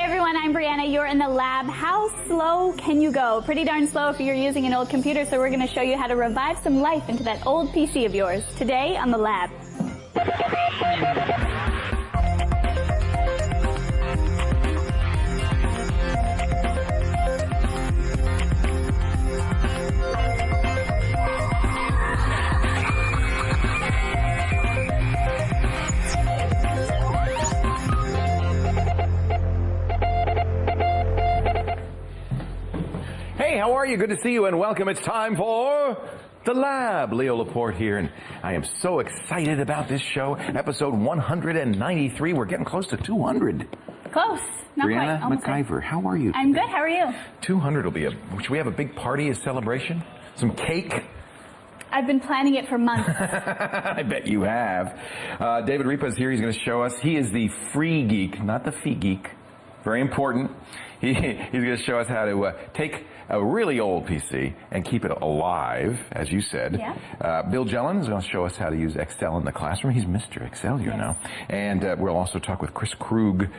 everyone, I'm Brianna. You're in the lab. How slow can you go? Pretty darn slow if you're using an old computer, so we're going to show you how to revive some life into that old PC of yours today on the lab. Hey, how are you? Good to see you and welcome. It's time for The Lab. Leo Laporte here, and I am so excited about this show. Episode 193. We're getting close to 200. Close. Not Brianna quite. McIver, how are you today? I'm good. How are you? 200 will be should we have a big party, a celebration? Some cake? I've been planning it for months. I bet you have. David Ripa's here. He's going to show us. He is the free geek, not the fee geek. Very important. He's going to show us how to take a really old PC and keep it alive, as you said. Yeah. Bill Jellin is going to show us how to use Excel in the classroom. He's Mr. Excel, you know. And we'll also talk with Chris Krug.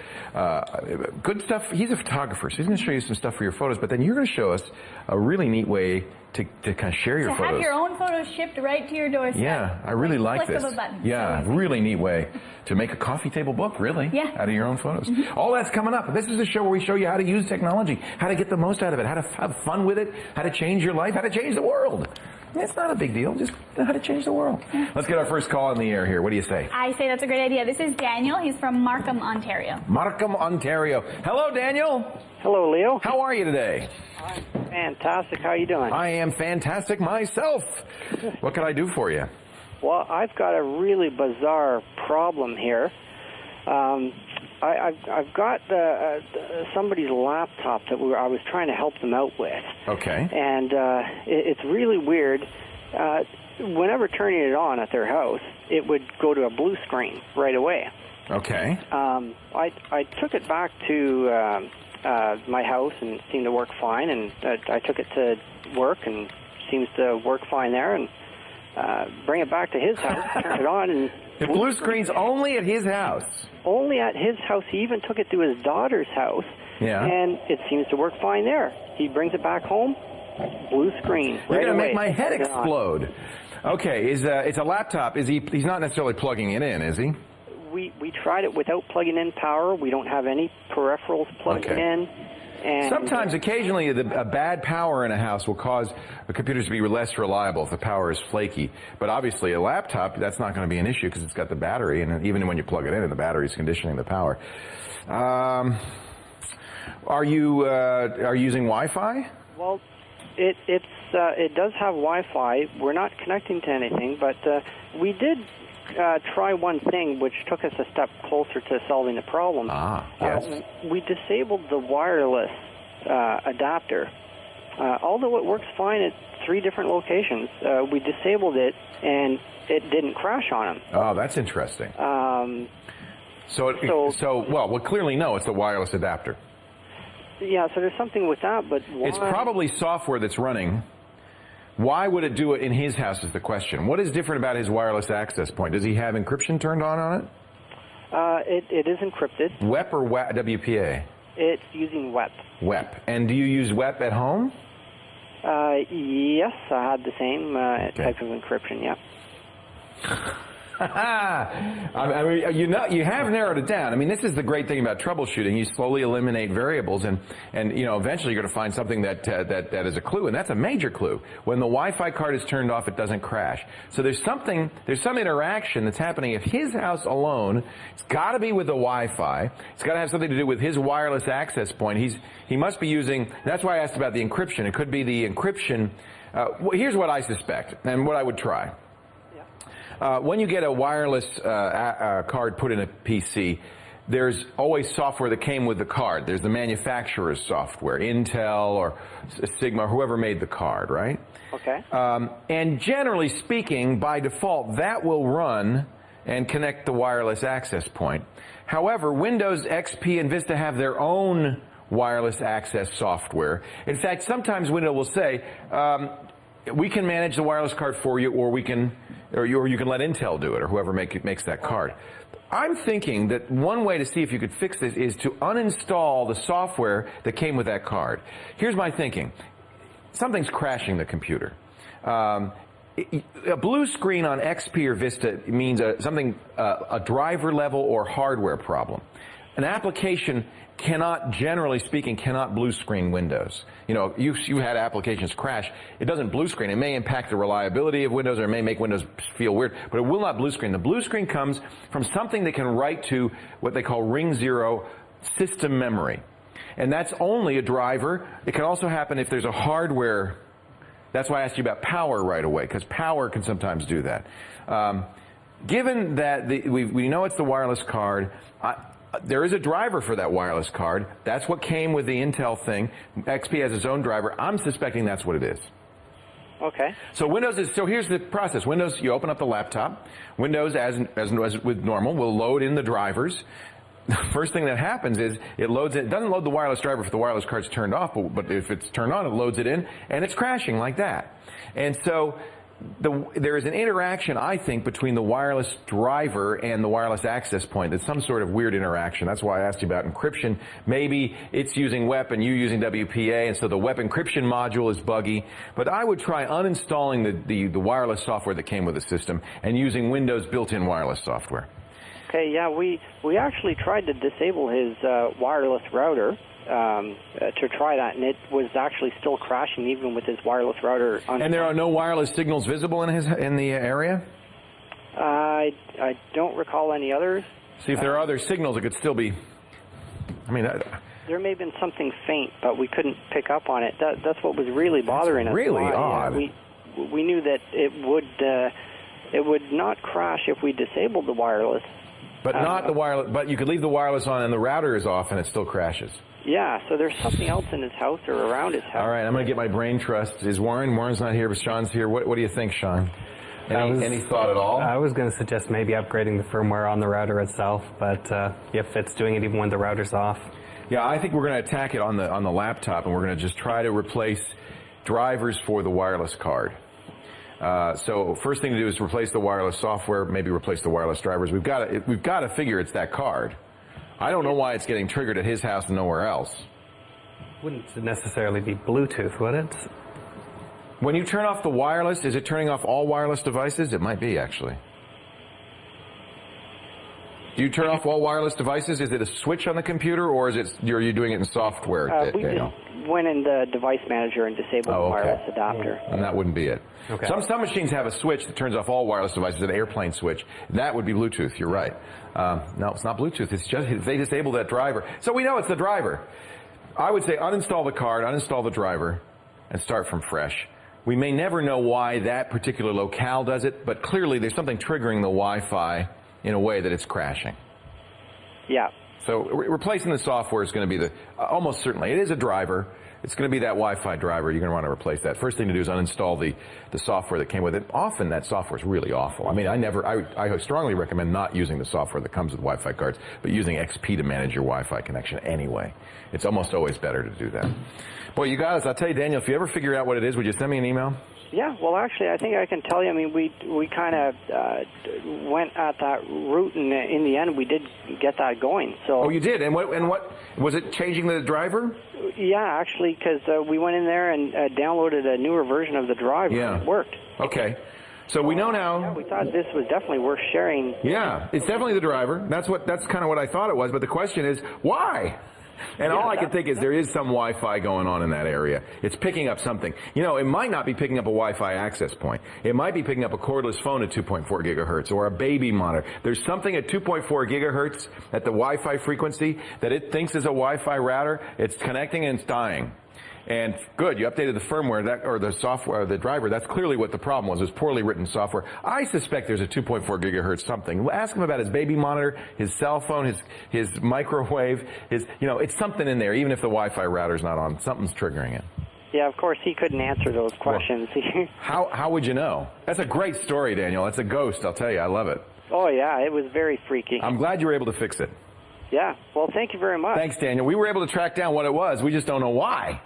Good stuff. He's a photographer, so he's going to show you some stuff for your photos. But then you're going to show us a really neat way to kind of share your photos. To have your own photos shipped right to your doorstep. Yeah, I really like this. Click of a button. Yeah, So really neat way to make a coffee table book, really, out of your own photos. Mm-hmm. All that's coming up. This is a show where we show you how to use technology, how to get the most out of it, how to have fun with it, how to change your life, how to change the world. It's not a big deal, just how to change the world. Let's get our first call on the air here. What do you say? I say that's a great idea. This is Daniel. He's from Markham, Ontario. Markham, Ontario. Hello, Daniel. Hello, Leo. How are you today? I'm fantastic. How are you doing? I am fantastic myself. What can I do for you? Well, I've got a really bizarre problem here. I've got somebody's laptop that I was trying to help them out with. Okay. And it's really weird. Whenever turning it on at their house, it would go to a blue screen right away. Okay. I took it back to my house and it seemed to work fine, and I took it to work and seems to work fine there, and bring it back to his house, turn it on, and the blue screen's only at his house. Only at his house. He even took it to his daughter's house, and it seems to work fine there. He brings it back home, blue screen. You're going to make my head explode. Okay, it's a laptop. He's not necessarily plugging it in, is he? We tried it without plugging in power. We don't have any peripherals plugged in. And sometimes, occasionally, a bad power in a house will cause the computers to be less reliable if the power is flaky. But obviously, a laptop, that's not going to be an issue because it's got the battery, and even when you plug it in, the battery is conditioning the power. Are you using Wi-Fi? Well, it does have Wi-Fi. We're not connecting to anything, but we did try one thing which took us a step closer to solving the problem. Yes. We disabled the wireless adapter. Although it works fine at 3 different locations, we disabled it and it didn't crash on them. Oh, that's interesting. Well, clearly no, it's the wireless adapter. Yeah, so there's something with that, but why? It's probably software that's running. Why would it do it in his house is the question. What is different about his wireless access point? Does he have encryption turned on it? It is encrypted. WEP or WPA? It's using WEP. WEP. And do you use WEP at home? Yes, I had the same type of encryption, yeah. I mean, you have narrowed it down. I mean, this is the great thing about troubleshooting. You slowly eliminate variables, and eventually you're going to find something that is a clue, and that's a major clue. When the Wi-Fi card is turned off, it doesn't crash. So there's some interaction that's happening at his house alone. It's got to be with the Wi-Fi. It's got to have something to do with his wireless access point. He must be using. That's why I asked about the encryption. It could be the encryption. Here's what I suspect, and what I would try. When you get a wireless card put in a PC, there's always software that came with the card. There's the manufacturer's software, Intel or Sigma, whoever made the card, right? Okay. And generally speaking, by default, that will run and connect the wireless access point. However, Windows XP and Vista have their own wireless access software. In fact, sometimes Windows will say, we can manage the wireless card for you, or you can let Intel do it, or whoever makes that card. I'm thinking that one way to see if you could fix this is to uninstall the software that came with that card. Here's my thinking. Something's crashing the computer. A blue screen on XP or Vista means a driver level or hardware problem. An application cannot, generally speaking, blue screen Windows. You know, you had applications crash. It doesn't blue screen. It may impact the reliability of Windows, or it may make Windows feel weird, but it will not blue screen. The blue screen comes from something that can write to what they call ring 0 system memory. And that's only a driver. It can also happen if there's a hardware. That's why I asked you about power right away, because power can sometimes do that. Given that we know it's the wireless card, there is a driver for that wireless card. That's what came with the Intel thing. XP has its own driver. I'm suspecting that's what it is. Okay. So here's the process. Windows, you open up the laptop. Windows, as with normal, will load in the drivers. The first thing that happens is it doesn't load the wireless driver if the wireless card's turned off, but if it's turned on, it loads it in, and it's crashing like that. And so there is an interaction, I think, between the wireless driver and the wireless access point. It's some sort of weird interaction. That's why I asked you about encryption. Maybe it's using WEP and you using WPA, and so the WEP encryption module is buggy. But I would try uninstalling the wireless software that came with the system and using Windows built-in wireless software. Okay, yeah, we actually tried to disable his wireless router to try that, and it was actually still crashing even with his wireless router. And there are no wireless signals visible in the area? I don't recall any others. See, if there are other signals, it could still be. I mean, there may have been something faint, but we couldn't pick up on it. That's what was really bothering us. Really odd. We knew that it would not crash if we disabled the wireless. But not the wireless. But you could leave the wireless on and the router is off and it still crashes. Yeah, so there's something else in his house or around his house. All right, I'm going to get my brain trust. Is Warren? Warren's not here, but Sean's here. What do you think, Sean? Any thought at all? I was going to suggest maybe upgrading the firmware on the router itself, but if it's doing it even when the router's off. Yeah, I think we're going to attack it on the laptop, and we're going to just try to replace drivers for the wireless card. So first thing to do is replace the wireless software, maybe replace the wireless drivers. We've got to figure it's that card. I don't know why it's getting triggered at his house and nowhere else. Wouldn't necessarily be Bluetooth, would it? When you turn off the wireless, is it turning off all wireless devices? It might be, actually. Do you turn off all wireless devices? Is it a switch on the computer, or are you doing it in software? We just went in the device manager and disabled the wireless adapter. And that wouldn't be it. Okay. Some machines have a switch that turns off all wireless devices, an airplane switch. That would be Bluetooth. You're right. No, it's not Bluetooth. It's just they disabled that driver. So we know it's the driver. I would say uninstall the card, uninstall the driver, and start from fresh. We may never know why that particular locale does it, but clearly there's something triggering the Wi-Fi in a way that it's crashing. Yeah. So replacing the software is going to be almost certainly. It is a driver. It's going to be that Wi-Fi driver. You're going to want to replace that. First thing to do is uninstall the software that came with it. Often that software is really awful. I mean, I strongly recommend not using the software that comes with Wi-Fi cards, but using XP to manage your Wi-Fi connection anyway. It's almost always better to do that. Boy, you got us. I'll tell you, Daniel, if you ever figure out what it is, would you send me an email? Yeah, well, actually, I think I can tell you. I mean, we kind of went at that route, and in the end, we did get that going. So. Oh, you did, and what was it? Changing the driver? Yeah, actually, because we went in there and downloaded a newer version of the driver. Yeah, and it worked. Okay, so we know now. Yeah, we thought this was definitely worth sharing. Yeah, it's definitely the driver. That's kind of what I thought it was. But the question is, why? And all I can think is there is some Wi-Fi going on in that area. It's picking up something. You know, it might not be picking up a Wi-Fi access point. It might be picking up a cordless phone at 2.4 gigahertz or a baby monitor. There's something at 2.4 gigahertz at the Wi-Fi frequency that it thinks is a Wi-Fi router. It's connecting and it's dying. And good, you updated the firmware or the software, the driver. That's clearly what the problem was. It was poorly written software. I suspect there's a 2.4 gigahertz something. Ask him about his baby monitor, his cell phone, his microwave. It's something in there. Even if the Wi-Fi router's not on, something's triggering it. Yeah, of course, he couldn't answer those questions. Well, how would you know? That's a great story, Daniel. That's a ghost, I'll tell you. I love it. Oh, yeah, it was very freaky. I'm glad you were able to fix it. Yeah, well, thank you very much. Thanks, Daniel. We were able to track down what it was. We just don't know why.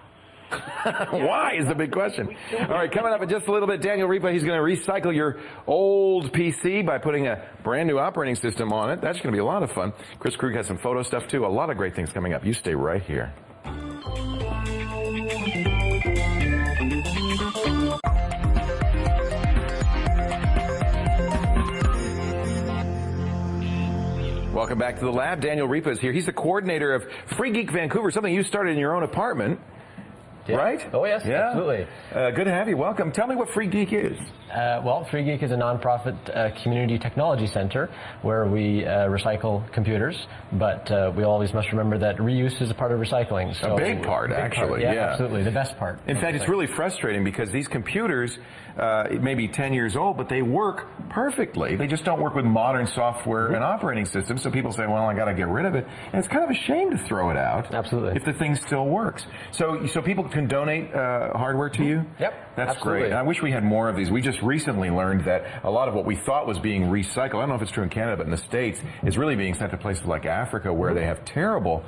Why is the big question. All right, coming up in just a little bit, Daniel Ripa, he's going to recycle your old PC by putting a brand new operating system on it. That's going to be a lot of fun. Chris Krug has some photo stuff, too. A lot of great things coming up. You stay right here. Welcome back to the lab. Daniel Ripa is here. He's the coordinator of Free Geek Vancouver, something you started in your own apartment. Yeah. Right? Oh, yes, yeah. absolutely. Good to have you. Welcome. Tell me what Free Geek is. Well, Free Geek is a nonprofit community technology center where we recycle computers, but we always must remember that reuse is a part of recycling. So a big part, actually. Yeah, absolutely. The best part. In fact, it's really frustrating because these computers may be 10 years old, but they work perfectly. They just don't work with modern software and operating systems, so people say, well, I got to get rid of it. And it's kind of a shame to throw it out. Absolutely. If the thing still works. So people can donate hardware to you? Yep. That's absolutely. great. And I wish we had more of these. We just recently learned that a lot of what we thought was being recycled, I don't know if it's true in Canada, but in the States, is really being sent to places like Africa where they have terrible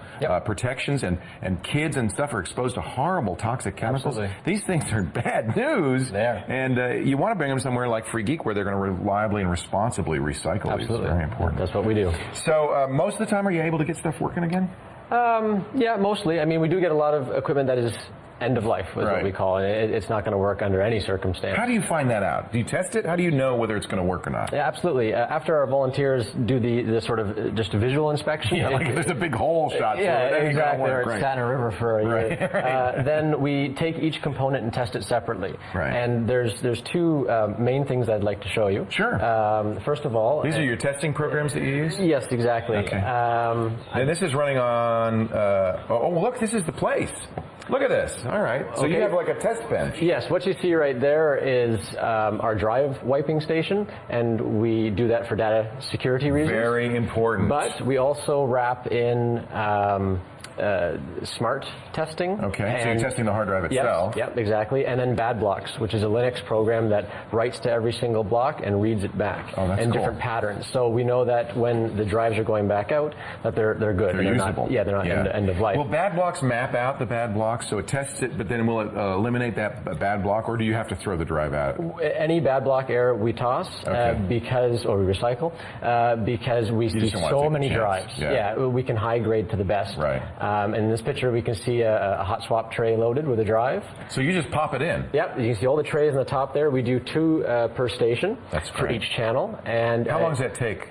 protections and kids and stuff are exposed to horrible toxic chemicals. Absolutely. These things are bad news. They are. And you want to bring them somewhere like Free Geek where they're going to reliably and responsibly recycle these. Absolutely. Very important. That's what we do. So most of the time, are you able to get stuff working again? Yeah, mostly. I mean, we do get a lot of equipment that is end of life, is what we call it. It's not going to work under any circumstance. How do you find that out? Do you test it? How do you know whether it's going to work or not? Yeah, absolutely. After our volunteers do the sort of just a visual inspection. Yeah, like if there's a big hole shot through yeah, it, exactly. Or it's sat in a river for a year. Right. Then we take each component and test it separately. Right. And there's two main things I'd like to show you. Sure. First of all, these are your testing programs that you use? Yes, exactly. Okay. And this is running on. Look, this is the place. Look at this. All right. So you have like a test bench. Yes. What you see right there is our drive wiping station, and we do that for data security reasons. Very important. But we also wrap in smart testing. Okay, so you're testing the hard drive itself. Yep, exactly. And then bad blocks, which is a Linux program that writes to every single block and reads it back in different patterns. So we know that when the drives are going back out, that they're good. They're usable. They're not end of life. Will bad blocks map out the bad blocks, so it tests it, but then will it eliminate that bad block, or do you have to throw the drive out? Any bad block error we toss or we recycle because we see so many drives. Yeah, we can high grade to the best. Right. In this picture, we can see a hot swap tray loaded with a drive. So you just pop it in? Yep. You can see all the trays on the top there. We do 2 per station for each channel. And how long does that take?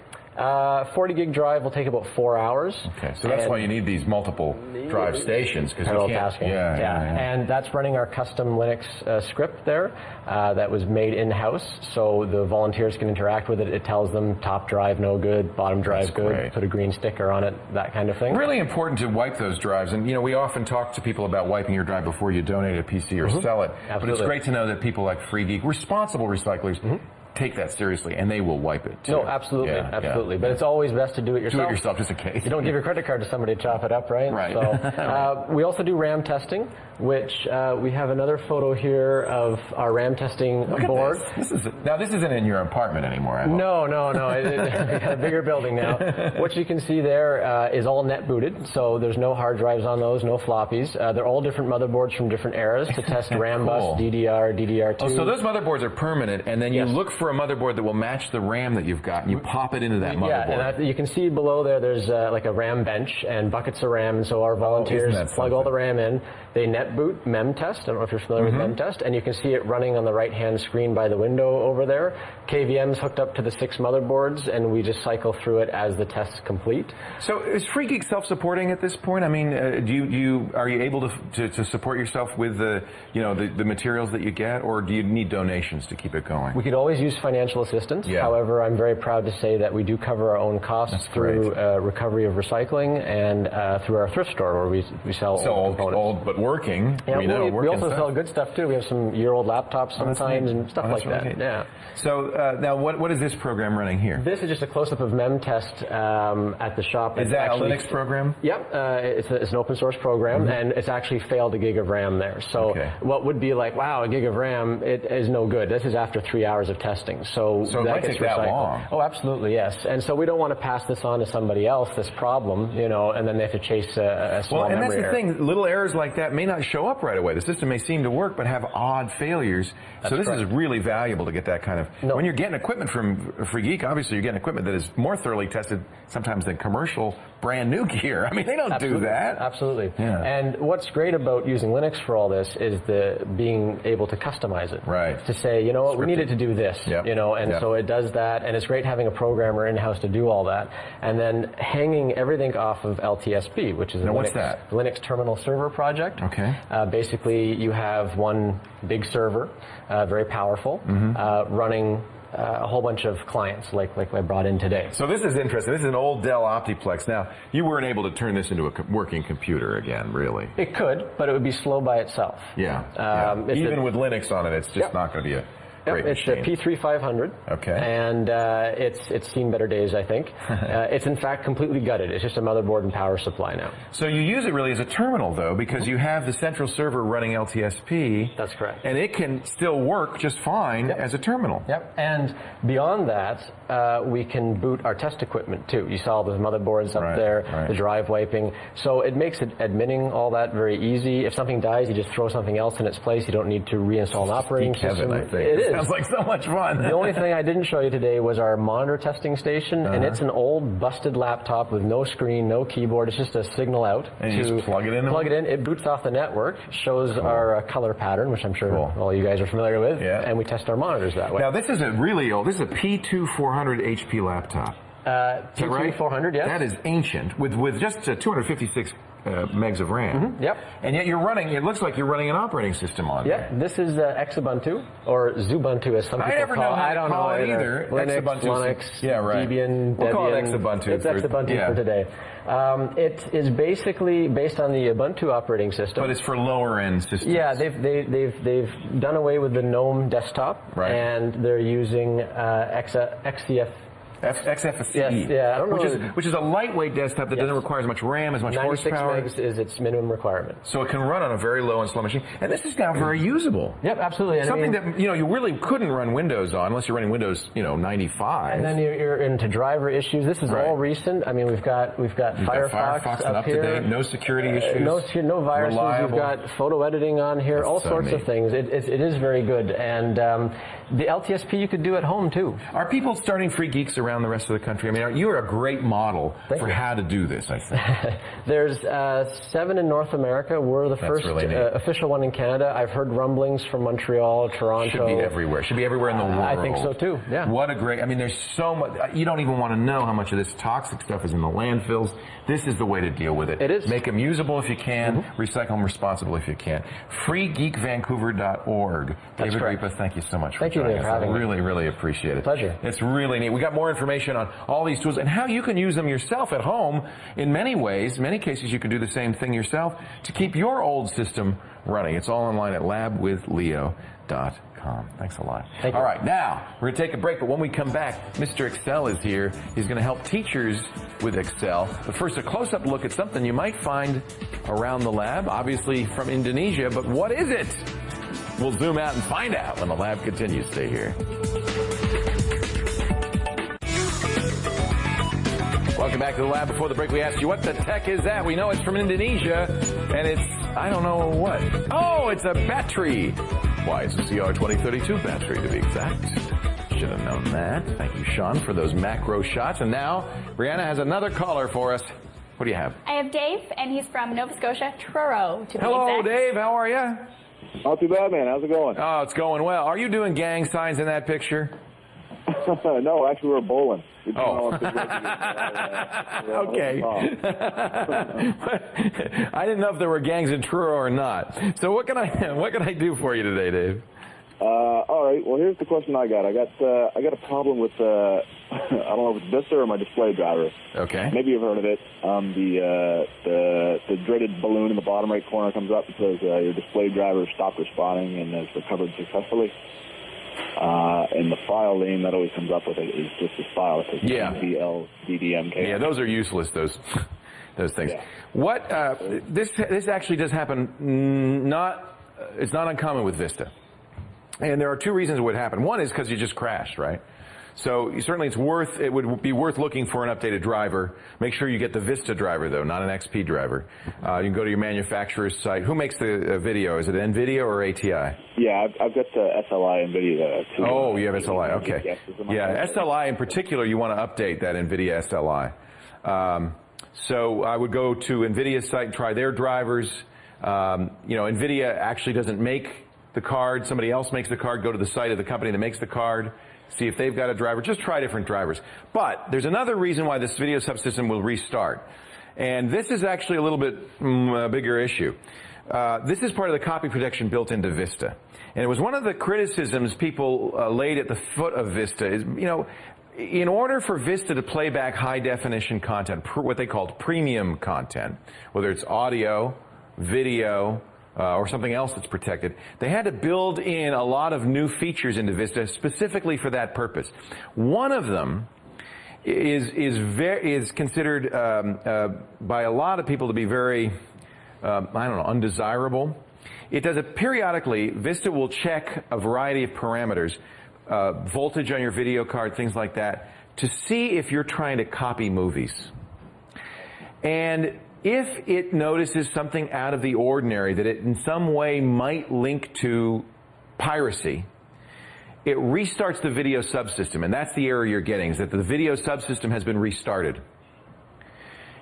40 gig drive will take about 4 hours. Okay, so that's why you need these multiple drive stations, because you can't. Tasking. And that's running our custom Linux script there that was made in-house, so the volunteers can interact with it. It tells them top drive no good, bottom drive good, put a green sticker on it, that kind of thing. Really important to wipe those drives, and we often talk to people about wiping your drive before you donate a PC or sell it. Absolutely. But it's great to know that people like Free Geek, responsible recyclers, take that seriously, and they will wipe it too. No, absolutely, absolutely. But it's always best to do it yourself. Do it yourself, just in case. You don't give your credit card to somebody to chop it up, right? Right. So we also do RAM testing, which we have another photo here of our RAM testing board. This isn't in your apartment anymore, I hope. No. We got a bigger building now. What you can see there is all net booted, so there's no hard drives on those, no floppies. They're all different motherboards from different eras to test RAM bus, DDR, DDR2. Oh, so those motherboards are permanent, and then you look for a motherboard that will match the RAM that you've got, and you pop it into that motherboard. Yeah, and you can see below there's like a RAM bench and buckets of RAM, and so our volunteers plug all the RAM in. They net boot mem test. I don't know if you're familiar with mem test, and you can see it running on the right-hand screen by the window over there. KVM's hooked up to the 6 motherboards, and we just cycle through it as the tests complete. So is Free Geek self-supporting at this point? I mean, are you able to support yourself with the materials that you get, or do you need donations to keep it going? We could always use financial assistance. Yeah. However, I'm very proud to say that we do cover our own costs through recovery of recycling and through our thrift store where we sell old components. Old but working. Yeah, we also sell good stuff too. We have some year-old laptops sometimes and stuff like that. Yeah. So now, what is this program running here? This is just a close-up of mem test at the shop. Is that a Linux program? Yep. It's an open source program, and it's actually failed a gig of RAM there. So what would be like, wow, a gig of RAM, it is no good. This is after 3 hours of testing. testing. So it might take that long. Oh, absolutely, yes. And so we don't want to pass this on to somebody else, this problem, you know, and then they have to chase a small memory error. Well, and that's the thing. Little errors like that may not show up right away. The system may seem to work, but have odd failures. So this is really valuable to get that kind of... When you're getting equipment from Free Geek, obviously you're getting equipment that is more thoroughly tested sometimes than commercial brand new gear. I mean, they don't do that. Absolutely. Yeah. And what's great about using Linux for all this is the being able to customize it. Right. To say, you know what, we need it to do this, you know, and so it does that, and it's great having a programmer in-house to do all that. And then hanging everything off of LTSP, which is a Linux terminal server project. Okay. Basically, you have one big server, very powerful, running a whole bunch of clients like I brought in today. So this is interesting. This is an old Dell Optiplex. Now, you weren't able to turn this into a working computer again, really. It could, but it would be slow by itself. Yeah. Even with Linux on it, it's just not going to be a great machine. It's a P3500. Okay. And it's seen better days, I think. It's in fact completely gutted. It's just a motherboard and power supply now. So you use it really as a terminal, though, because you have the central server running LTSP. That's correct. And it can still work just fine as a terminal. Yep. And beyond that, we can boot our test equipment, too. You saw the motherboards up there, the drive wiping. So it makes admitting all that very easy. If something dies, you just throw something else in its place. You don't need to reinstall an operating system. I think. It sounds like so much fun. The only thing I didn't show you today was our monitor testing station, and it's an old busted laptop with no screen, no keyboard. It's just a signal out. And you just plug it in? Plug it in. It boots off the network, shows our color pattern, which I'm sure all you guys are familiar with, and we test our monitors that way. Now, this is a really old, this is a P2400 HP laptop. P2400, yes. That is ancient, with just 256 megs of RAM. Yep. And yet you're running, it looks like you're running an operating system on there. This is Xubuntu, or Zubuntu as some people call it. I never know how to call it either. Linux, Debian, we'll call it Xubuntu. It's Xubuntu for today. It is basically based on the Ubuntu operating system. But it's for lower end systems. Yeah, they've done away with the GNOME desktop, and they're using XCF. XFCE, I don't know. Which is a lightweight desktop that doesn't require as much RAM, as much horsepower. 96 megs is its minimum requirement. So it can run on a very low and slow machine. And this is now very usable. Yep, absolutely. Something that you really couldn't run Windows on unless you're running Windows 95. And then you're into driver issues. This is all recent. I mean, we've got Firefox up to date, no security issues, no viruses. Reliable. We've got photo editing on here, all sorts of things. It is very good. And the LTSP you could do at home too. Are people starting Free Geeks around the rest of the country? I mean, you're a great model for how to do this, I think. There's 7 in North America. We're the first official one in Canada. I've heard rumblings from Montreal, Toronto. Should be everywhere. Should be everywhere in the world. I think so too, yeah. What a great, I mean, there's so much, you don't even want to know how much of this toxic stuff is in the landfills. This is the way to deal with it. It is. Make them usable if you can, recycle them responsibly if you can. FreeGeekVancouver.org. David Repa, thank you so much for joining us. I really, really appreciate it. Pleasure. It's really neat. We got more information on all these tools and how you can use them yourself at home in many ways. In many cases, you can do the same thing yourself to keep your old system running. It's all online at labwithleo.com. Thanks a lot. Thank you. All right, now we're going to take a break, but when we come back, Mr. Excel is here. He's going to help teachers with Excel. But first, a close-up look at something you might find around the lab, obviously from Indonesia, but what is it? We'll zoom out and find out when the lab continues. Stay here. Welcome back to the lab. Before the break, we asked you, what the tech is that? We know it's from Indonesia, and it's, I don't know what. Oh, it's a battery. Why, it's a CR2032 battery, to be exact. Should have known that. Thank you, Sean, for those macro shots. And now, Brianna has another caller for us. What do you have? I have Dave, and he's from Nova Scotia, Truro, to be Hello, exact. Dave. How are you? Not too bad, man. How's it going? Oh, it's going well. Are you doing gang signs in that picture? No, actually, we're bowling. Oh. Okay. I didn't know if there were gangs in Truro or not. So what can I do for you today, Dave? All right. Well, here's the question I got. I got a problem with I don't know if it's Vista or my display driver. Okay. Maybe you've heard of it. The dreaded balloon in the bottom right corner comes up and says your display driver stopped responding and has recovered successfully. And the file name that always comes up with it is just this file. It says DLDDMK. Yeah, those are useless. Those things. Yeah. What this actually does happen. It's not uncommon with Vista. And there are two reasons it would happen. One is because you just crashed, right? So certainly it would be worth looking for an updated driver. Make sure you get the Vista driver, though, not an XP driver. You can go to your manufacturer's site. Who makes the video? Is it NVIDIA or ATI? Yeah, I've got the SLI NVIDIA too. Oh, you have SLI, okay. Yeah, SLI in particular, you want to update that NVIDIA SLI. So I would go to NVIDIA's site and try their drivers. NVIDIA actually doesn't make the card. Somebody else makes the card. Go to the site of the company that makes the card. See if they've got a driver. Just try different drivers. But there's another reason why this video subsystem will restart. And this is actually a little bit a bigger issue. This is part of the copy protection built into Vista. And it was one of the criticisms people laid at the foot of Vista is, in order for Vista to play back high-definition content, what they called premium content, whether it's audio, video, or something else that's protected, they had to build in a lot of new features into Vista specifically for that purpose. One of them is considered by a lot of people to be very, undesirable. It does it periodically. Vista will check a variety of parameters, voltage on your video card, things like that, to see if you're trying to copy movies. And if it notices something out of the ordinary, that it in some way might link to piracy, it restarts the video subsystem. And that's the error you're getting, is that the video subsystem has been restarted.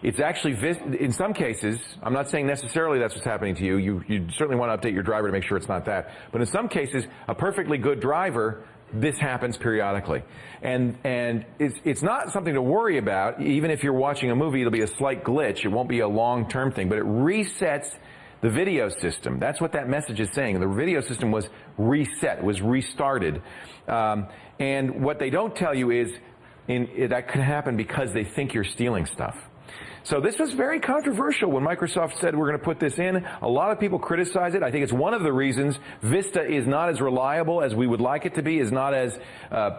It's actually, in some cases, I'm not saying necessarily that's what's happening to you. You certainly want to update your driver to make sure it's not that. But in some cases, a perfectly good driver, this happens periodically. And it's not something to worry about. Even if you're watching a movie, it'll be a slight glitch. It won't be a long-term thing, but it resets the video system. That's what that message is saying. The video system was reset, was restarted. And what they don't tell you is that could happen because they think you're stealing stuff. So this was very controversial when Microsoft said we're going to put this in. A lot of people criticize it. I think it's one of the reasons Vista is not as reliable as we would like it to be, is not as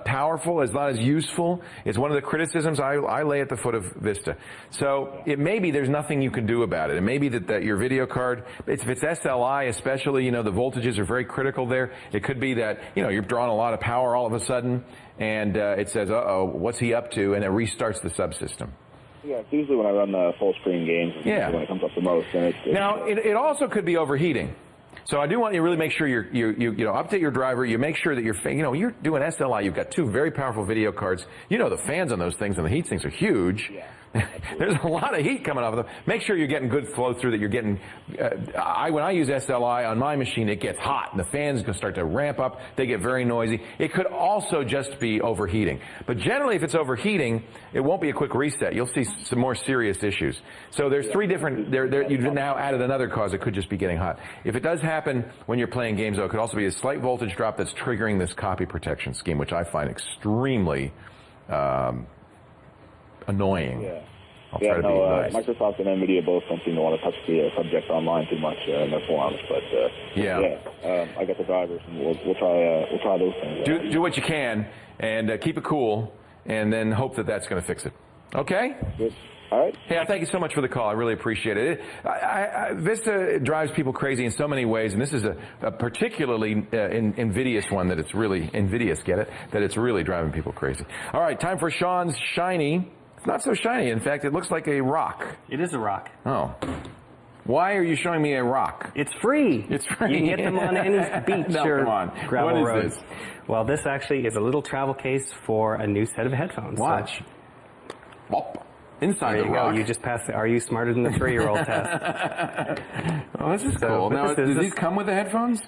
powerful, is not as useful. It's one of the criticisms I lay at the foot of Vista. So it may be there's nothing you can do about it. It may be that your video card, if it's SLI especially, the voltages are very critical there. It could be that, you're drawing a lot of power all of a sudden, and it says, uh-oh, what's he up to? And it restarts the subsystem. Yeah, it's usually when I run the full screen games, when it comes up the most. And now, it also could be overheating. So I do want you to really make sure you update your driver. You make sure that you're doing SLI. You've got two very powerful video cards. The fans on those things and the heat sinks are huge. Yeah. There's a lot of heat coming off of them. Make sure you're getting good flow through, that you're getting, when I use SLI on my machine, it gets hot and the fans can start to ramp up. They get very noisy. It could also just be overheating. But generally, if it's overheating, it won't be a quick reset. You'll see some more serious issues. So there's three different, you've now added another cause. It could just be getting hot. If it does happen when you're playing games, though, it could also be a slight voltage drop that's triggering this copy protection scheme, which I find extremely annoying. Yeah. I'll try to be nice. Microsoft and NVIDIA both don't seem to want to touch the subject online too much in their forums, but I got the drivers, and we'll try those things. Do what you can, and keep it cool, and then hope that that's going to fix it. Okay? Good. All right. Yeah, thank you so much for the call. I really appreciate it. Vista drives people crazy in so many ways, and this is a particularly invidious one that it's really invidious. Get it? That it's really driving people crazy. All right, time for Sean's shiny. It's not so shiny. In fact, it looks like a rock. It is a rock. Oh. Why are you showing me a rock? It's free. It's free. You can get them on any beach or gravel What is roads. this? Well, this actually is a little travel case for a new set of headphones. Watch. So, inside there the you rock. go. You just passed the Are You Smarter Than the 3-Year-Old test. Oh, this is cool. Now, do these come with the headphones?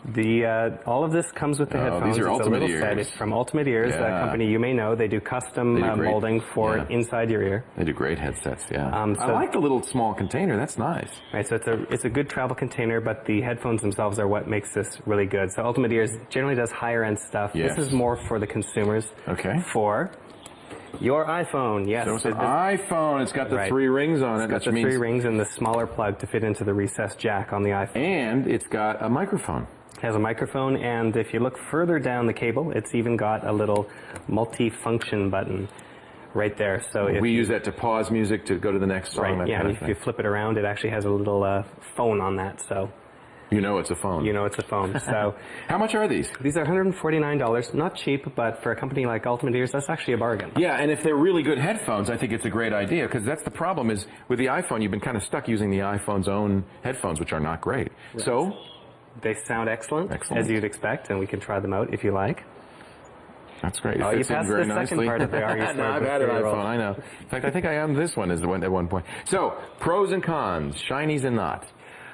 All of this comes with the headphones. These are it's Ultimate a little Ears. set. It's from Ultimate Ears, a company you may know. They do custom molding for inside your ear. They do great headsets, yeah. I like the little small container. That's nice. Right, so it's a good travel container, but the headphones themselves are what makes this really good. So Ultimate Ears generally does higher end stuff. Yes. This is more for the consumers. Okay. For your iPhone, yes. So it's an iPhone. It's got the 3 rings on it. It's got the 3 rings and the smaller plug to fit into the recessed jack on the iPhone. And it's got a microphone. It has a microphone, and if you look further down the cable, it's even got a little multi-function button right there. So if we use that to pause music to go to the next song. Right, yeah, and if you flip it around, it actually has a little phone on that. So You know it's a phone. You know it's a phone. So how much are these? These are $149. Not cheap, but for a company like Ultimate Ears, that's actually a bargain. Yeah, and if they're really good headphones, I think it's a great idea, because that's the problem is with the iPhone, you've been kind of stuck using the iPhone's own headphones, which are not great. Right. So they sound excellent, as you'd expect, and we can try them out if you like. That's great. Oh, you passed the second part of the Are You Smart? No, I've had an iPhone, I know. In fact, I think I owned this one at one point. So, pros and cons, shinies and not.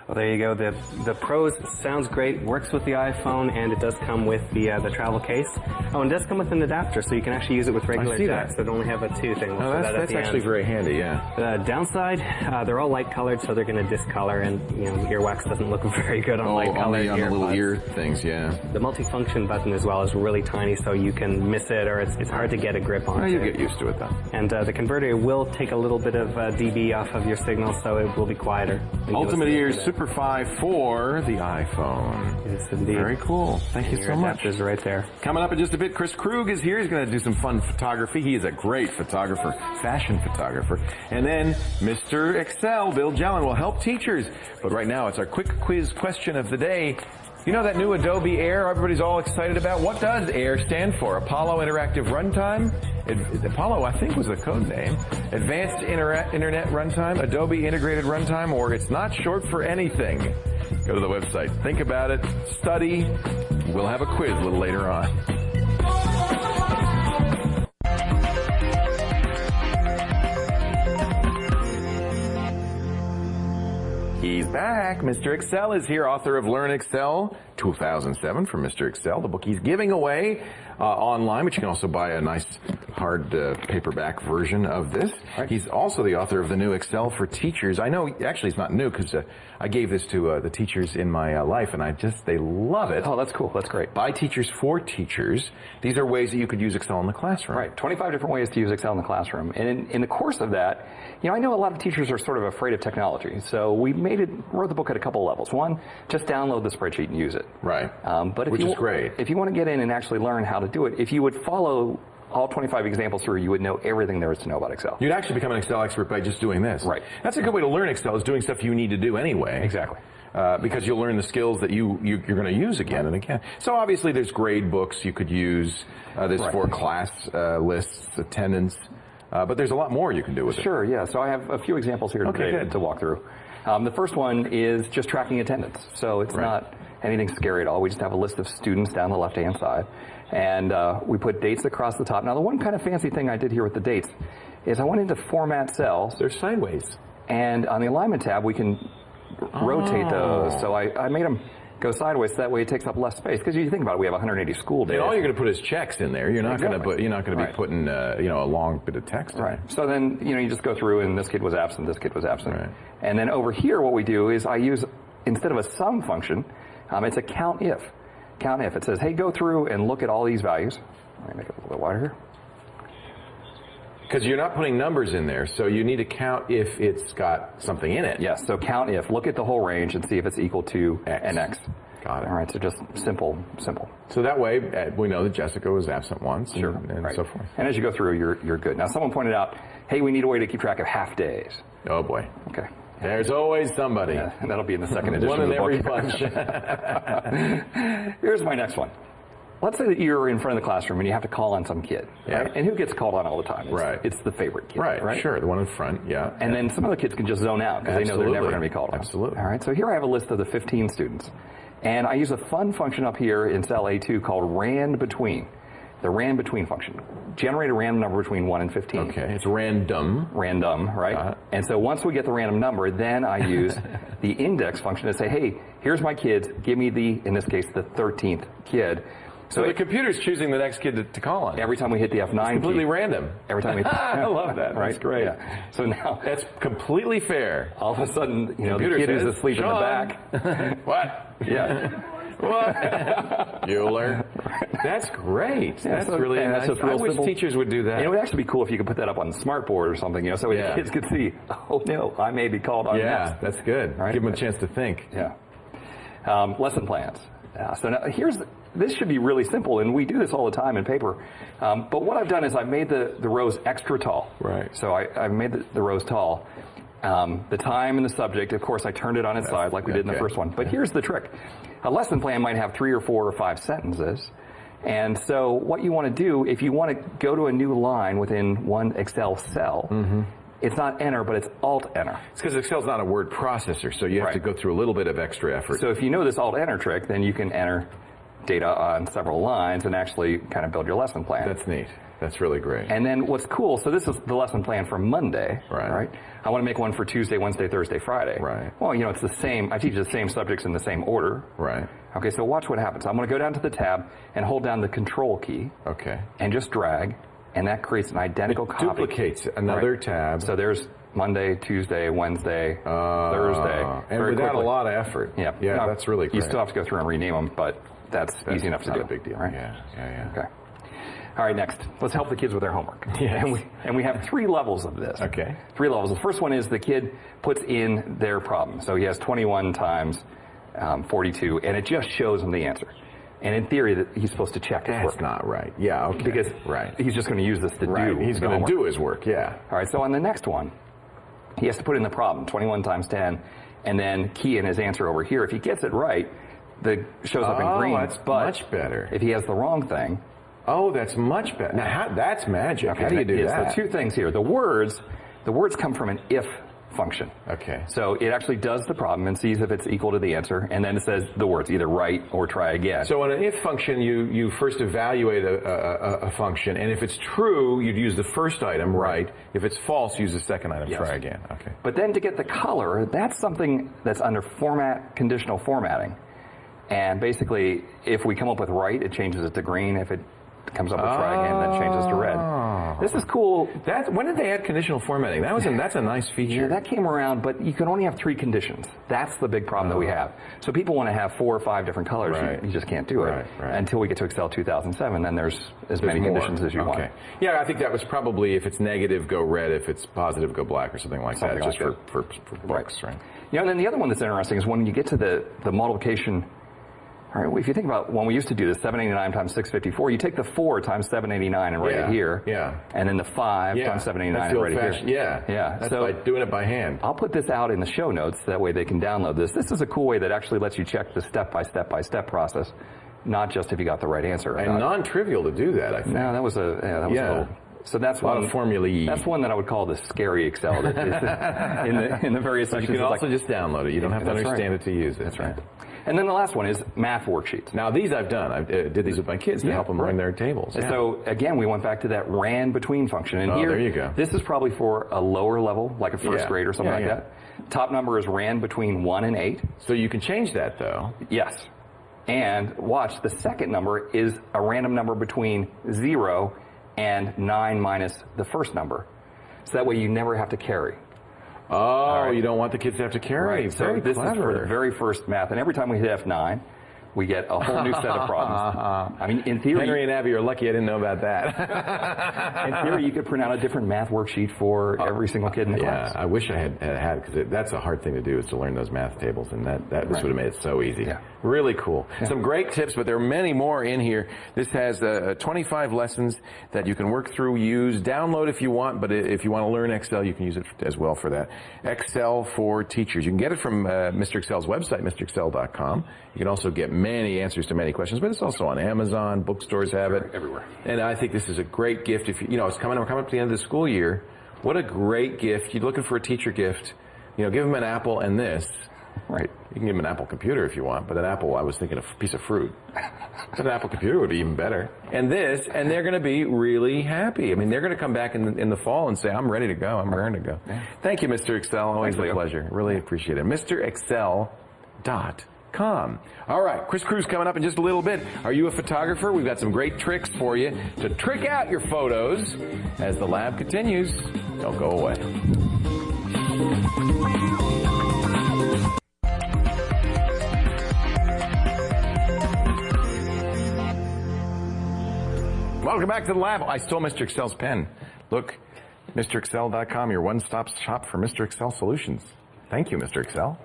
Well, there you go. The Pros sounds great, works with the iPhone, and it does come with the travel case. Oh, and it does come with an adapter, so you can actually use it with regular jacks. So don't only have a 2 thing. Oh, that's actually very handy, yeah. The downside, they're all light colored, so they're going to discolor, and earwax doesn't look very good on light colored on the little ear things, yeah. The multifunction button as well is really tiny, so you can miss it, or it's hard to get a grip on. Well, you get used to it, though. And the converter will take a little bit of dB off of your signal, so it will be quieter. Ultimate Ears Superfy for the iPhone. Yes, indeed. Very cool. Thank you so much. Adapters right there. Coming up in just a bit, Chris Krug is here. He's going to do some fun photography. He is a great photographer, fashion photographer. And then Mr. Excel, Bill Jelen, will help teachers. But right now, it's our quick quiz question of the day. You know that new Adobe Air everybody's all excited about? What does AIR stand for? Apollo Interactive Runtime? Apollo, I think, was the code name. Advanced Internet Runtime, Adobe Integrated Runtime, or it's not short for anything. Go to the website. Think about it. Study. We'll have a quiz a little later on. He's back. Mr. Excel is here, author of Learn Excel 2007 from Mr. Excel, the book he's giving away online, but you can also buy a nice hard paperback version of this. Right. He's also the author of the new Excel for Teachers. I know, actually, it's not new because I gave this to the teachers in my life, and they love it. Oh, that's cool. That's great. By teachers for teachers. These are ways that you could use Excel in the classroom. Right. 25 different ways to use Excel in the classroom. And in the course of that, I know a lot of teachers are sort of afraid of technology. So we wrote the book at a couple levels. One, just download the spreadsheet and use it. Right. Which is great. If you want to get in and actually learn how to do it, if you would follow all 25 examples through, you would know everything there is to know about Excel. You'd actually become an Excel expert by just doing this. Right. That's a good way to learn Excel, is doing stuff you need to do anyway. Exactly. Because you'll learn the skills that you're going to use again and again. So obviously there's grade books you could use. There's for class lists, attendance. But there's a lot more you can do with it. Sure, yeah. So I have a few examples here today to walk through. The first one is just tracking attendance. So it's not anything scary at all. We just have a list of students down the left-hand side. And we put dates across the top. Now, the one kind of fancy thing I did here with the dates is I went into Format Cells. They're sideways. And on the Alignment tab, we can rotate those. So I made them go sideways, so that way it takes up less space. Because you think about it, we have 180 school days. And all you're going to put is checks in there. You're not going to put. You're not going to be putting a long bit of text. Right. So then you just go through, and this kid was absent. This kid was absent. Right. And then over here, what we do is I use, instead of a sum function, it's a count if. Count if. It says, hey, go through and look at all these values. Let me make it a little bit wider here. Because you're not putting numbers in there, so you need to count if it's got something in it. Yes, so count if. Look at the whole range and see if it's equal to an X. Got it. All right, so just simple. So that way, we know that Jessica was absent once, and so forth. And as you go through, you're good. Now, someone pointed out, hey, we need a way to keep track of half days. Oh, boy. Okay. There's always somebody. Yeah, and that'll be in the second edition One of in the book. every bunch. Here's my next one. Let's say that you're in front of the classroom and you have to call on some kid. Yeah. Right? And who gets called on all the time? It's the favorite kid. Right, sure. The one in front, yeah. And then some other kids can just zone out because they know they're never going to be called on. Absolutely. All right, so here I have a list of the 15 students. And I use a fun function up here in cell A2 called RAND between. The RAND between function. Generate a random number between 1 and 15. Okay, it's random. Random, right? And so once we get the random number, then I use the index function to say, hey, here's my kids, give me in this case, the 13th kid. So the computer's choosing the next kid to call on. Every time we hit the F9 it's completely key, random. Every time we I love that. Right? That's great. Yeah. So now that's completely fair. All of a sudden, the kid who's asleep in the back. What? Yeah. What? Bueller. That's great. Yeah, that's really nice. I wish teachers would do that. And it would actually be cool if you could put that up on the smartboard or something, so the kids could see, oh no, I may be called on next. That's good. Right? Give them a chance to think. Yeah. Lesson plans. So now this should be really simple, and we do this all the time in paper. But what I've done is I've made the rows extra tall. Right. So I've made the rows tall. the time and the subject. Of course, I turned it on its side like we did in the first one. But here's the trick. A lesson plan might have 3 or 4 or 5 sentences. And so what you want to do, if you want to go to a new line within one Excel cell, it's not enter, but it's Alt-Enter. It's because Excel's not a word processor, so you have to go through a little bit of extra effort. So if you know this Alt-Enter trick, then you can enter data on several lines and actually kind of build your lesson plan. That's neat. That's really great. And then what's cool, so this is the lesson plan for Monday, right? I want to make one for Tuesday, Wednesday, Thursday, Friday. Right. Well, you know, it's the same. I teach the same subjects in the same order. Right. Okay, so watch what happens. I'm going to go down to the tab and hold down the Control key. Okay. And just drag, and that creates an identical copy. Duplicates another tab. So there's Monday, Tuesday, Wednesday, Thursday. And without a lot of effort. Yeah. Yeah, now, that's really great. You still have to go through and rename them, but that's easy enough to do. Not a big deal. Right? Yeah. Okay. All right, next. Let's help the kids with their homework. Yes. And we have 3 levels of this. Okay. 3 levels. The first one is the kid puts in their problem. So he has 21 times 42, and it just shows him the answer. And in theory, that he's supposed to check his work. That's not right. Yeah, okay. Because he's just going to use this to do He's going to do his work, yeah. All right, so on the next one, he has to put in the problem, 21 times 10, and then key in his answer over here. If he gets it right, the shows up in green. That's much better. If he has the wrong thing... Oh, that's much better. Now, that's magic. Okay, how do you do that? So 2 things here. The words come from an if function. Okay. So it actually does the problem and sees if it's equal to the answer, and then it says the words, either write or try again. So in an if function, you first evaluate a function, and if it's true, you'd use the first item, right. If it's false, use the second item, try again. Okay. But then to get the color, that's something that's under conditional formatting. And basically, if we come up with right, it changes it to green. If it comes up with try again, then changes to red. This is cool. When did they add conditional formatting? That's a nice feature. Yeah, that came around, but you can only have 3 conditions. That's the big problem that we have. So people want to have 4 or 5 different colors. Right. You just can't do it until we get to Excel 2007. Then there's many more conditions as you want. Yeah, I think that was probably if it's negative, go red. If it's positive, go black, or something like that. Just for books, right? You know, and then the other one that's interesting is when you get to the multiplication. All right, well, if you think about when we used to do this, 789 times 654, you take the 4 times 789 and write it here. Yeah. And then the 5 times 789 and write it here. Yeah. That's so by doing it by hand. I'll put this out in the show notes. That way they can download this. This is a cool way that actually lets you check the step-by-step process, not just if you got the right answer. And non-trivial to do that, I think. No, that was a little... So that's one of formulae. That's one that I would call the scary Excel. In the various sections. You can also just download it. You don't have to understand it to use it. That's right. And then the last one is math worksheets. Now these I've done. I did these with my kids to help them learn their tables. And so again, we went back to that ran between function. And here, there you go. This is probably for a lower level, like a first grade or something like that. Top number is ran between 1 and 8. So you can change that though. Yes. And watch, the second number is a random number between 0 and 9 minus the first number. So that way you never have to carry. Oh, you don't want the kids to have to carry. Right. So this is for the very first math. And every time we hit F9, we get a whole new set of problems. I mean, in theory... Henry and Abby are lucky I didn't know about that. In theory, you could print out a different math worksheet for every single kid in the class. Yeah, I wish I had because that's a hard thing to do, is to learn those math tables, and this would have made it so easy. Yeah. Really cool. Yeah. Some great tips, but there are many more in here. This has 25 lessons that you can work through, use, download if you want, but if you want to learn Excel, you can use it as well for that. Excel for Teachers. You can get it from Mr. Excel's website, MrExcel.com. You can also get many answers to many questions, but it's also on Amazon. Bookstores have it. Everywhere. And I think this is a great gift. If we're coming up to the end of the school year. What a great gift. You're looking for a teacher gift. Give them an apple and this. Right. You can give them an Apple computer if you want, but an apple, I was thinking a piece of fruit. But an Apple computer would be even better. And this, and they're going to be really happy. I mean, they're going to come back in the fall and say, I'm ready to go. I'm ready to go. Yeah. Thank you, Mr. Excel. Always a pleasure. Really appreciate it. MrExcel.com. All right, Chris Cruz coming up in just a little bit. Are you a photographer? We've got some great tricks for you to trick out your photos as the lab continues. Don't go away. Welcome back to the lab. I stole Mr. Excel's pen. Look, MrExcel.com, your one-stop shop for Mr. Excel solutions. Thank you, Mr. Excel.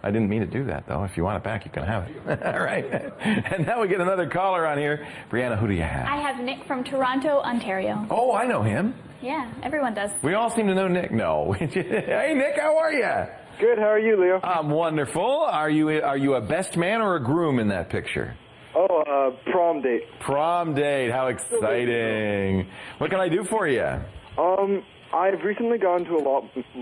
I didn't mean to do that, though. If you want it back, you can have it. All right. And now we get another caller on here. Brianna, who do you have? I have Nick from Toronto, Ontario. Oh, I know him. Yeah, everyone does. We all seem to know Nick. No. Hey, Nick, how are you? Good. How are you, Leo? I'm wonderful. Are you a best man or a groom in that picture? Oh, prom date. Prom date. How exciting. What can I do for you? I've recently gone to a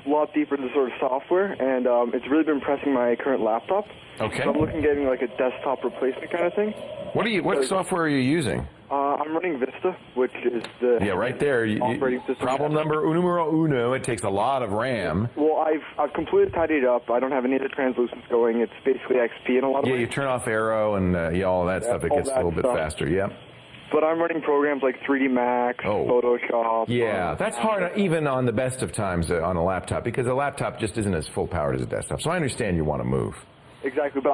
lot deeper into sort of software, and it's really been pressing my current laptop. Okay. So I'm looking at getting like a desktop replacement kind of thing. What software are you using? I'm running Vista, which is the right there. Operating system. Problem numero uno. It takes a lot of RAM. Well, I've completely tidied it up. I don't have any of the translucents going. It's basically XP in a lot of ways. Yeah, you turn off Arrow and all that stuff. It gets a little bit faster. Yeah. But I'm running programs like 3D Max, Photoshop. Yeah, that's hard even on the best of times on a laptop because a laptop just isn't as full powered as a desktop. So I understand you want to move. Exactly, but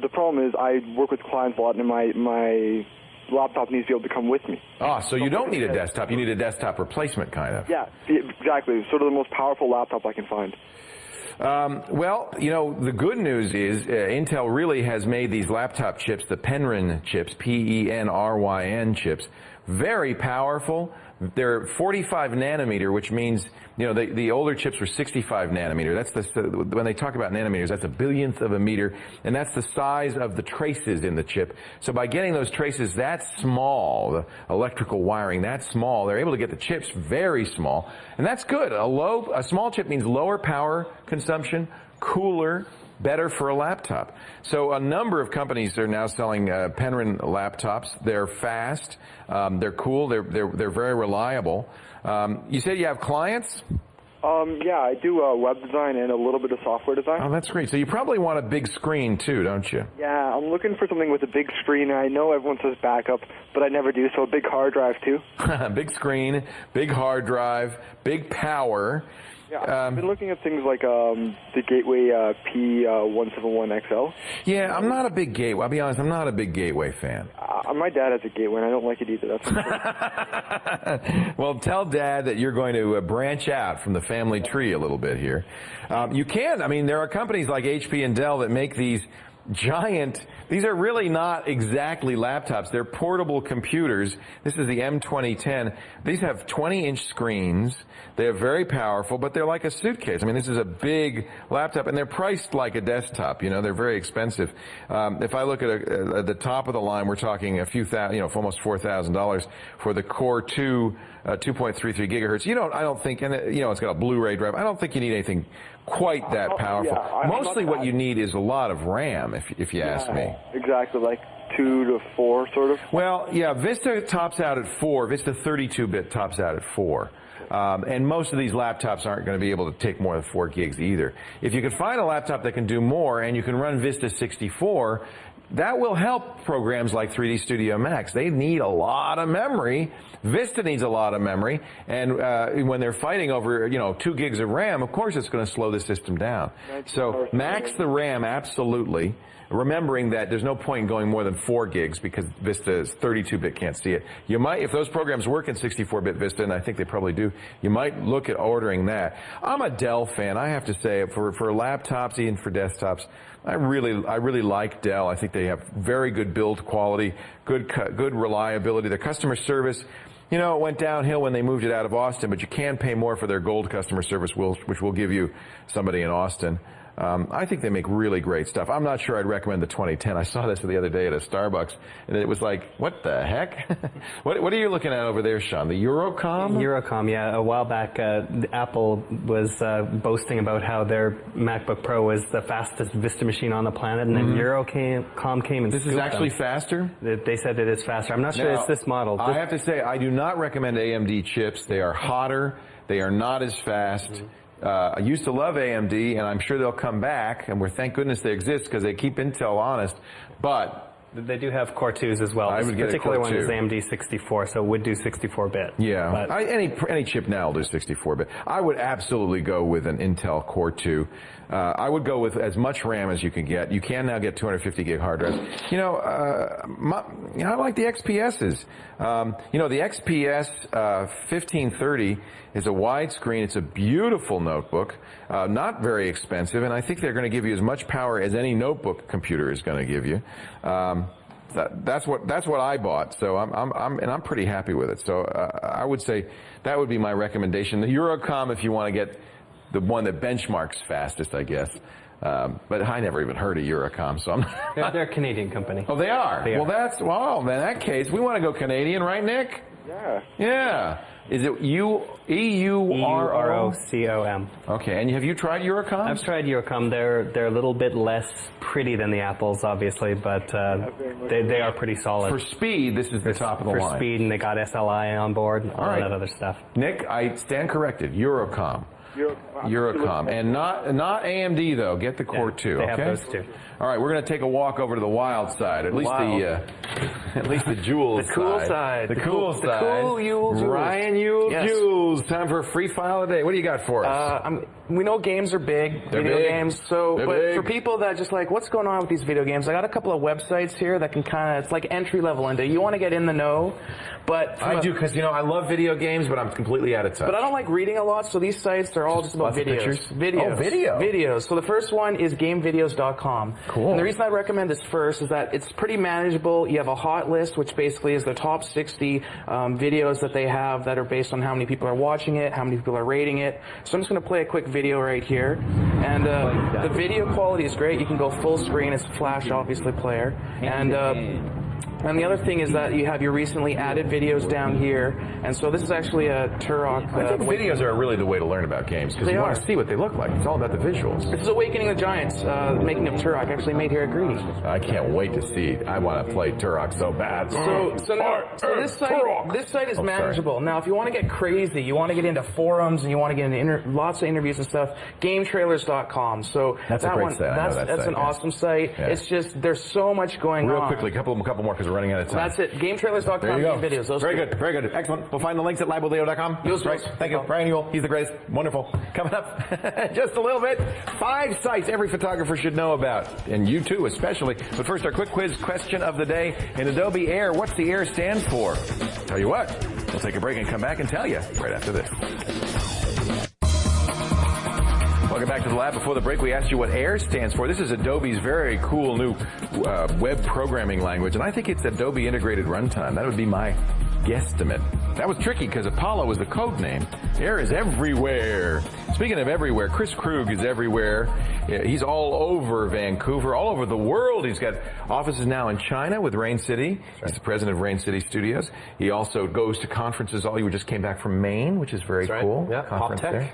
the problem is I work with clients a lot, and my laptop needs to be able to come with me. So you don't need a desktop. You need a desktop replacement, kind of. Yeah, exactly. Sort of the most powerful laptop I can find. Well, the good news is Intel really has made these laptop chips, the Penryn chips, Penryn chips, very powerful. They're 45 nanometer, which means, the older chips were 65 nanometer. That's when they talk about nanometers, that's a billionth of a meter, and that's the size of the traces in the chip. So by getting those traces that small, the electrical wiring that small, they're able to get the chips very small, and that's good. A small chip means lower power consumption, cooler, better for a laptop. So a number of companies are now selling Penryn laptops. They're fast, they're cool, they're very reliable. You said you have clients? Yeah, I do web design and a little bit of software design. Oh, that's great. So you probably want a big screen too, don't you? Yeah, I'm looking for something with a big screen. I know everyone says backup, but I never do, so a big hard drive too. Big screen, big hard drive, big power. Yeah, I've been looking at things like the Gateway P171XL. Yeah, I'm not a big Gateway. I'll be honest, I'm not a big Gateway fan. My dad has a Gateway, and I don't like it either. That's Well, tell Dad that you're going to branch out from the family tree a little bit here. You can. I mean, there are companies like HP and Dell that make these these are really not exactly laptops. They're portable computers. This is the M2010. These have 20-inch screens. They're very powerful, but they're like a suitcase. I mean, this is a big laptop, and they're priced like a desktop. They're very expensive. If I look at the top of the line, we're talking a few thousand, almost $4,000 for the Core 2 2.33 gigahertz. I don't think, and it's got a Blu-ray drive. I don't think you need anything quite that powerful. Yeah, Mostly what you need is a lot of RAM, if you ask me. Exactly, like 2 to 4, sort of. Well, yeah, Vista tops out at 4. Vista 32-bit tops out at 4. And most of these laptops aren't going to be able to take more than 4 gigs either. If you can find a laptop that can do more and you can run Vista 64, that will help programs like 3D Studio Max. They need a lot of memory. Vista needs a lot of memory. And when they're fighting over, 2 gigs of RAM, of course it's going to slow the system down. So max the RAM, absolutely. Remembering that there's no point in going more than 4 gigs because Vista's 32-bit can't see it. You might, if those programs work in 64-bit Vista, and I think they probably do, you might look at ordering that. I'm a Dell fan. I have to say, for laptops, even for desktops, I really like Dell. I think they have very good build quality, good reliability. Their customer service, it went downhill when they moved it out of Austin, but you can pay more for their gold customer service, which will give you somebody in Austin. I think they make really great stuff. I'm not sure I'd recommend the 2010. I saw this the other day at a Starbucks, and it was like, what the heck? What are you looking at over there, Sean? The Eurocom? Eurocom, yeah. A while back, Apple was boasting about how their MacBook Pro was the fastest Vista machine on the planet, and then Eurocom came and This is actually faster? They said it is faster. I'm not sure it's this model. I have to say, I do not recommend AMD chips. They are hotter. They are not as fast. I used to love AMD, and I'm sure they'll come back, and thank goodness they exist because they keep Intel honest, but they do have Core 2s as well. This particular one is AMD 64, so it would do 64-bit. Yeah, any chip now will do 64-bit. I would absolutely go with an Intel Core 2. I would go with as much RAM as you can get. You can now get 250 gig hard drives. I like the XPSs. The XPS 1530 is a widescreen. It's a beautiful notebook, not very expensive, and I think they're going to give you as much power as any notebook computer is going to give you. that's what I bought. So I'm pretty happy with it. So I would say that would be my recommendation. The Eurocom, if you want to get the one that benchmarks fastest, I guess. But I never even heard of Eurocom, so they're a Canadian company. Oh, they are? Well, in that case, we want to go Canadian, right, Nick? Yeah. Yeah. Is it EUROCOM? Okay, and have you tried Eurocom? I've tried Eurocom. They're a little bit less pretty than the Apples, obviously, but they are pretty solid. For speed, this is the top of the line. For speed, and they got SLI on board, and all that other stuff. Nick, I stand corrected. Eurocom. Eurocom, and not AMD though. Get the Core 2. They okay. have those too. All right, we're going to take a walk over to the wild side. At least the Jules the cool side. The cool side. The cool Jules. Ryan Jules. Time for a free file of the day. What do you got for us? We know games are big, video games. So, but for people that just like, what's going on with these video games? I got a couple of websites here that can it's like entry level into. You want to get in the know, but I do because I love video games, but I'm completely out of touch. But I don't like reading a lot, so these sites are all just about videos. Pictures? Videos. Oh, video. Videos. So the first one is GameVideos.com. Cool. And the reason I recommend this first is that it's pretty manageable. You have a hot list, which basically is the top 60 videos that they have that are based on how many people are watching it, how many people are rating it. So I'm just going to play a quick video right here. And the video quality is great. You can go full screen. It's Flash, obviously, player. And the other thing is that you have your recently added videos down here. And so this is actually a Turok. I think videos are really the way to learn about games because you want to see what they look like. It's all about the visuals. This is Awakening the Giants, making of Turok, actually made here at Greedy. I can't wait to see. I want to play Turok so bad. So this site is manageable. Now, if you want to get crazy, you want to get into forums and you want to get into lots of interviews and stuff, GameTrailers.com. So that's a great site. That's an awesome site. Yeah. It's just there's so much going on. Real quickly, a couple more because we're running out of time. That's it. GameTrailers.com. There you go. Videos. Those very good. Very good. Excellent. We'll find the links at LabWithLeo.com. Right. Thank you. Brian Ewell. He's the greatest. Wonderful. Coming up just a little bit. 5 sites every photographer should know about, and you too especially. But first, our quick quiz question of the day. In Adobe Air, what's the Air stand for? Tell you what. We'll take a break and come back and tell you right after this. Welcome back to the lab. Before the break, we asked you what AIR stands for. This is Adobe's very cool new web programming language, and I think it's Adobe Integrated Runtime. That would be my guesstimate. That was tricky because Apollo is the code name. AIR is everywhere. Speaking of everywhere, Chris Krug is everywhere. He's all over Vancouver, all over the world. He's got offices now in China with Rain City. He's the president of Rain City Studios. He also goes to conferences. You just came back from Maine, which is very cool. Yeah, conference Pop Tech. there.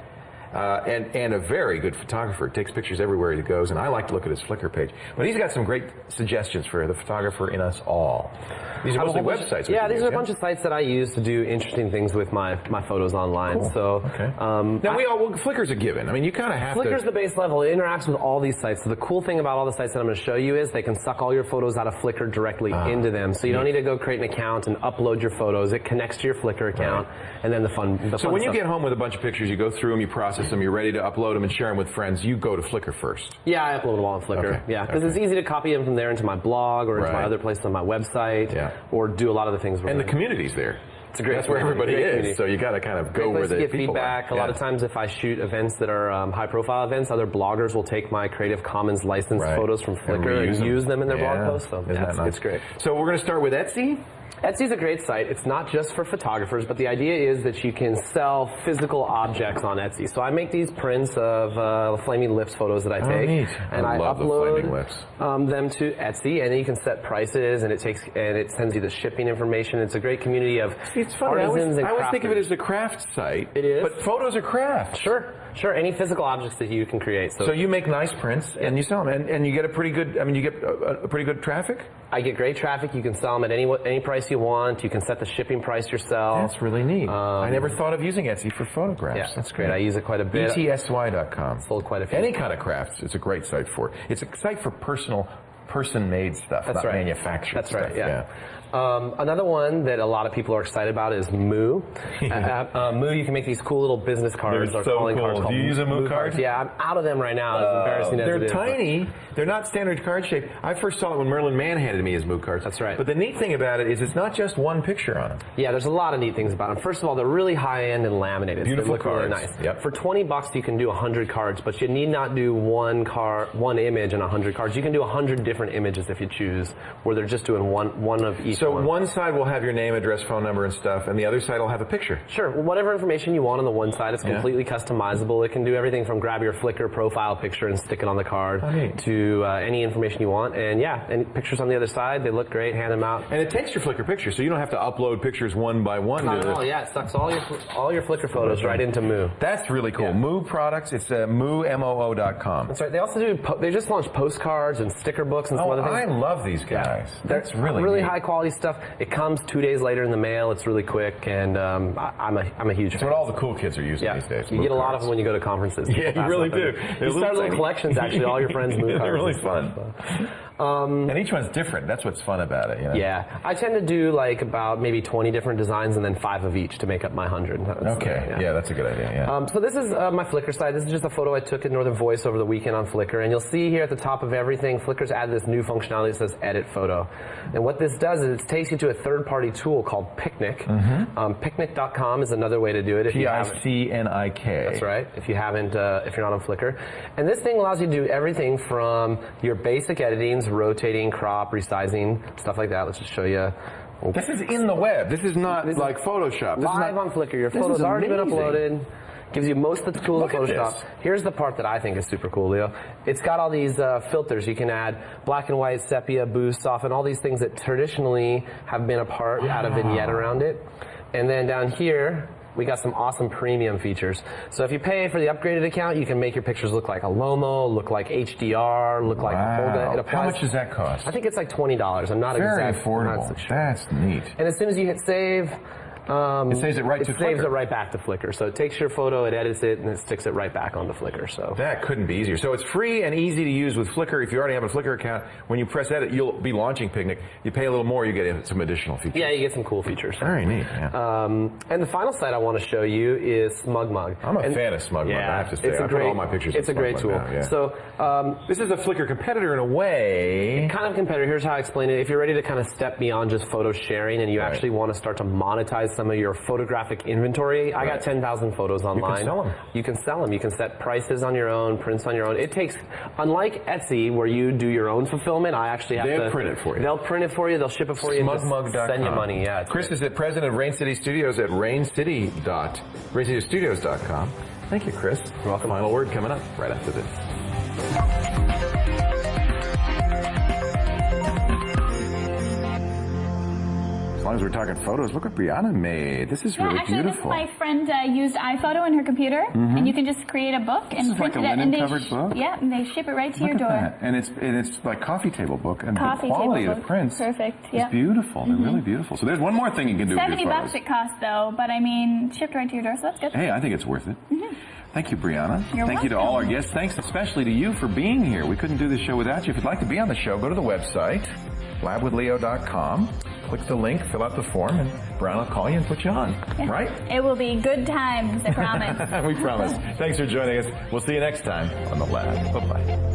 And a very good photographer. Takes pictures everywhere he goes, and I like to look at his Flickr page. But he's got some great suggestions for the photographer in us all. These are mostly websites. Yeah, these are a bunch of sites that I use to do interesting things with my photos online. Cool. So, now Flickr's a given. I mean, you kind of have Flickr's the base level. It interacts with all these sites. So the cool thing about all the sites that I'm going to show you is they can suck all your photos out of Flickr directly into them. So you don't need to go create an account and upload your photos. It connects to your Flickr account, and then the fun when you stuff. get home with a bunch of pictures, you go through them, you process them, you're ready to upload them and share them with friends. You go to Flickr first. Yeah, I upload them all on Flickr. Okay. Yeah, because it's easy to copy them from there into my blog or into my other places on my website, or do a lot of the things. And the community's there. It's a great. That's where everybody is. Community. So you got to kind of go where the get people feedback. are. A lot of times, if I shoot events that are high-profile events, other bloggers will take my Creative Commons licensed photos from Flickr and use them in their blog posts. So it's great. So we're going to start with Etsy. Etsy's a great site. It's not just for photographers, but the idea is that you can sell physical objects on Etsy. So I make these prints of Flaming Lips photos that I take, and I upload them to Etsy, and then you can set prices, and it sends you the shipping information. It's a great community of artisans and crafters. I always think of it as a craft site. It is, but photos are crafts. Sure, any physical objects that you can create. So you make nice prints and you sell them, and you get a pretty good. I mean, you get a pretty good traffic. I get great traffic. You can sell them at any price you want. You can set the shipping price yourself. That's really neat. I never thought of using Etsy for photographs. Yeah, that's great. I use it quite a bit. ETSY.com. Sold quite a few. Any kind of crafts. It's a great site for. It's a site for person-made stuff, not manufactured That's stuff. Right. Yeah. Another one that a lot of people are excited about is Moo. Moo, you can make these cool little business cards. They're so cool. Do you use a Moo card? Yeah, I'm out of them right now. As embarrassing as it is. They're tiny, They're not standard card shape. I first saw it when Merlin Mann handed me his Moo cards. That's right. But the neat thing about it is it's not just one picture on them. Yeah, there's a lot of neat things about them. First of all, they're really high-end and laminated. Beautiful so they look really cards. nice. Yep. For $20, you can do 100 cards, but you need not do one image and 100 cards. You can do 100 different images if you choose, where they're just doing one of each. So one side will have your name, address, phone number, and stuff, and the other side will have a picture. Sure. Whatever information you want on the one side, it's completely customizable. It can do everything from grab your Flickr profile picture and stick it on the card to any information you want. And yeah, and pictures on the other side, they look great. Hand them out. And it takes your Flickr picture, so you don't have to upload pictures one by one. Yeah, it sucks all your Flickr photos right into Moo. That's really cool. Moo products. It's moo.com. That's right. They also do. They just launched postcards and sticker books and some other things. I love these guys. Yeah. That's really high quality stuff. It comes 2 days later in the mail. It's really quick, and I'm a huge fan. It's what all the cool kids are using these days. You get a lot of them when you go to conferences. Yeah, you really do. You start little collections, actually. All your friends move. They're really fun. And each one's different. That's what's fun about it. You know? Yeah. I tend to do like about maybe 20 different designs and then 5 of each to make up my 100. Okay. Yeah, that's a good idea. Yeah. So this is my Flickr site. This is just a photo I took at Northern Voice over the weekend on Flickr. And you'll see here at the top of everything, Flickr's added this new functionality that says Edit Photo. And what this does is it takes you to a third-party tool called Picnic. Picnic.com is another way to do it. Picnik. That's right. If you haven't, if you're not on Flickr. And this thing allows you to do everything from your basic editings, rotating, crop, resizing, stuff like that. Let's just show you. This is in the web. This is not like Photoshop. This live on Flickr. Your photo's already been uploaded. Gives you most of the tools of Photoshop. Here's the part that I think is super cool, Leo. It's got all these filters. You can add black and white, sepia, boost, soften, all these things that traditionally have been a part out of vignette around it. And then down here, we got some awesome premium features. So if you pay for the upgraded account, you can make your pictures look like a Lomo, look like HDR, look like a Holga. How much does that cost? I think it's like $20. I'm not very exact. Affordable. Not so sure. That's neat. And as soon as you hit save, it saves it right to Flickr. It saves it right back to Flickr. So it takes your photo, it edits it, and it sticks it right back onto Flickr. So that couldn't be easier. So it's free and easy to use with Flickr. If you already have a Flickr account, when you press edit, you'll be launching Picnic. You pay a little more, you get some additional features. Yeah, you get some cool features. Very neat. Yeah. And the final site I want to show you is SmugMug. I'm a fan of SmugMug. I have to say, I put all my pictures. It's a great tool. Now, yeah. So this is a Flickr competitor in a way. Kind of competitor. Here's how I explain it. If you're ready to kind of step beyond just photo sharing and you actually want to start to monetize some of your photographic inventory, I got 10,000 photos online. You can sell them. You can sell them. You can set prices on your own, prints on your own. It takes, unlike Etsy where you do your own fulfillment, I actually have to. They'll print it for you. They'll print it for you. They'll ship it for you. SmugMug.com. Send you money. Yeah. Chris is the president of Rain City Studios at RainCityStudios.com. Thank you, Chris. You're welcome. Final word coming up right after this. As long as we're talking photos, look what Brianna made. This is really beautiful. My friend used iPhoto in her computer, and you can just create a book and print it, and covered book. Yeah, and they ship it right to your door. That. And it's like coffee table book, and the quality of the prints is beautiful. They're really beautiful. So there's one more thing you can do with your photos. $70 it costs though, but I mean, shipped right to your door, so that's good. Hey, I think it's worth it. Thank you, Brianna. Thank you to all our guests. Thanks especially to you for being here. We couldn't do this show without you. If you'd like to be on the show, go to the website, labwithleo.com. Click the link, fill out the form, and Brian will call you and put you on, right? It will be good times, I promise. We promise. Thanks for joining us. We'll see you next time on The Lab. Bye-bye.